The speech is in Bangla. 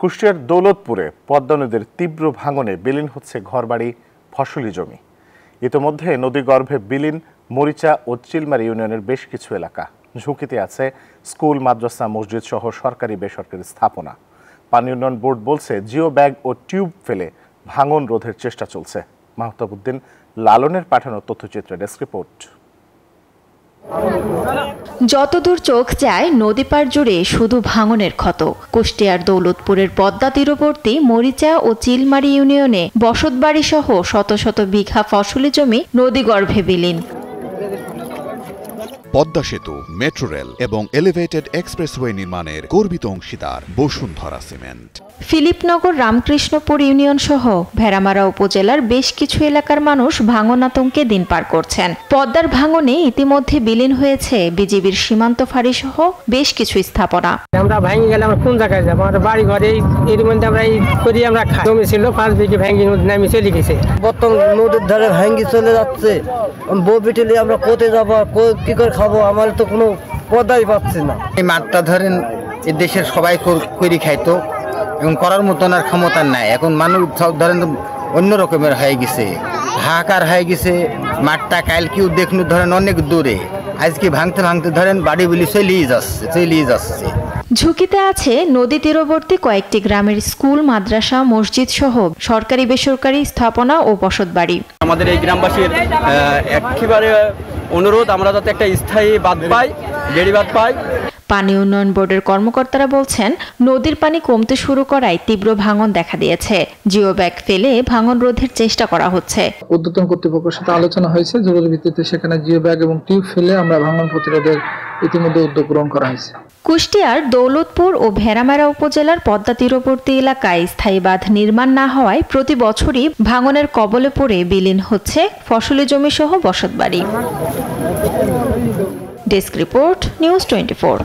কুষ্টিয়ার দৌলতপুরে পদ্মা নদীর তীব্র ভাঙনে বিলীন হচ্ছে ঘরবাড়ি, ফসলি জমি। ইতোমধ্যে নদীগর্ভে বিলীন মরিচা ও চিলমারি ইউনিয়নের বেশ কিছু এলাকা। ঝুঁকিতে আছে স্কুল, মাদ্রাসা, মসজিদ সহ সরকারি বেসরকারি স্থাপনা। পানি উন্নয়ন বোর্ড বলছে জিও ব্যাগ ও টিউব ফেলে ভাঙন রোধের চেষ্টা চলছে। মাহতাবউদ্দিন লালনের পাঠানো তথ্যচিত্রে ডেস্ক রিপোর্ট। যতদূর চোখ যায় নদী পার জুড়ে শুধু ভাঙনের ক্ষত। কুষ্টিয়ার দৌলতপুরের পদ্মা তীরবর্তী মরিচা ও চিলমারি ইউনিয়নে বসতবাড়ি সহ শত শত বিঘা ফসলি জমি নদীগর্ভে বিলীন। পদ্মা সেতু, মেট্রো রেল এবং এলিভেটেড এক্সপ্রেসওয়ে নির্মাণের গর্বিত অংশীদার বসুন্ধরা সিমেন্ট। ফিলিপনগর, রামকৃষ্ণপুর ইউনিয়ন সহ ভেড়ামারা উপজেলার বেশ কিছু এলাকার মানুষ ভাঙন আতঙ্কে দিন পার করছেন। পদ্মার ভাঙনে ইতিমধ্যে বিলীন হয়েছে বিজিবির সীমান্ত ফাঁড়ি সহ বেশ কিছু স্থাপনা। আমরা ভেঙে গেলে আমরা কোন জায়গায় যাবো? আমাদের বাড়ি ঘরে এর মধ্যে আমরা এই করি আমরা খাই। জমি ছিল 5 বিঘে ভেঙে নামে চলে গেছে। বর্তমান নদীর ধারে ভেঙে চলে যাচ্ছে। বউ বিটিলে আমরা কোথায় যাবো, কি করে খাবো? আমার তো কোনো পদাই পাচ্ছি না। এই মাঠটা ধরেন এই দেশের সবাই করে খাইতো এবং করার মতন আর ক্ষমতা নাই। এখন মানুষ সব ধরেন অন্য রকমের হয়ে গেছে, হাহাকার হয়ে গেছে। মাঠটা কালকেও দেখনু ধরেন অনেক দূরে, আজকে ভাঙতে ভাঙতে ধরেন বাড়ি বলি চলিয়ে যাচ্ছে। ঝুঁকিতে আছে নদী তীরবর্তী কয়েকটি গ্রামের স্কুল, মাদ্রাসা, মসজিদ সহ সরকারি বেসরকারি স্থাপনা ও বসতবাড়ি। আমাদের এই গ্রামবাসীর একেবারে অনুরোধ, আমরা যাতে একটা স্থায়ী বাঁধ পাই, বেড়িবাঁধ পাই। পানি উন্নয়ন বোর্ডের কর্মকর্তারা বলছেন, নদীর পানি কমতে শুরু করায় তীব্র ভাঙন দেখা দিয়েছে। জিও ব্যাগ ফেলে ভাঙন রোধের চেষ্টা করা হচ্ছে। ঊর্ধ্বতন কর্তৃপক্ষের সাথে আলোচনা হয়েছে, জরুরি ভিত্তিতে সেখানে জিও ব্যাগ এবং টিউব ফেলে আমরা ভাঙন প্রতিরোধের ইতিমধ্যে উদ্যোগ গ্রহণ করা হয়েছে। কুষ্টিয়ার দৌলতপুর ও ভেড়ামারা উপজেলার পদ্মা তীরবর্তী এলাকায় স্থায়ী বাঁধ নির্মাণ না হওয়ায় প্রতি বছরই ভাঙনের কবলে পড়ে বিলীন হচ্ছে ফসলি জমি সহ বসতবাড়ি। Desk report, news 24।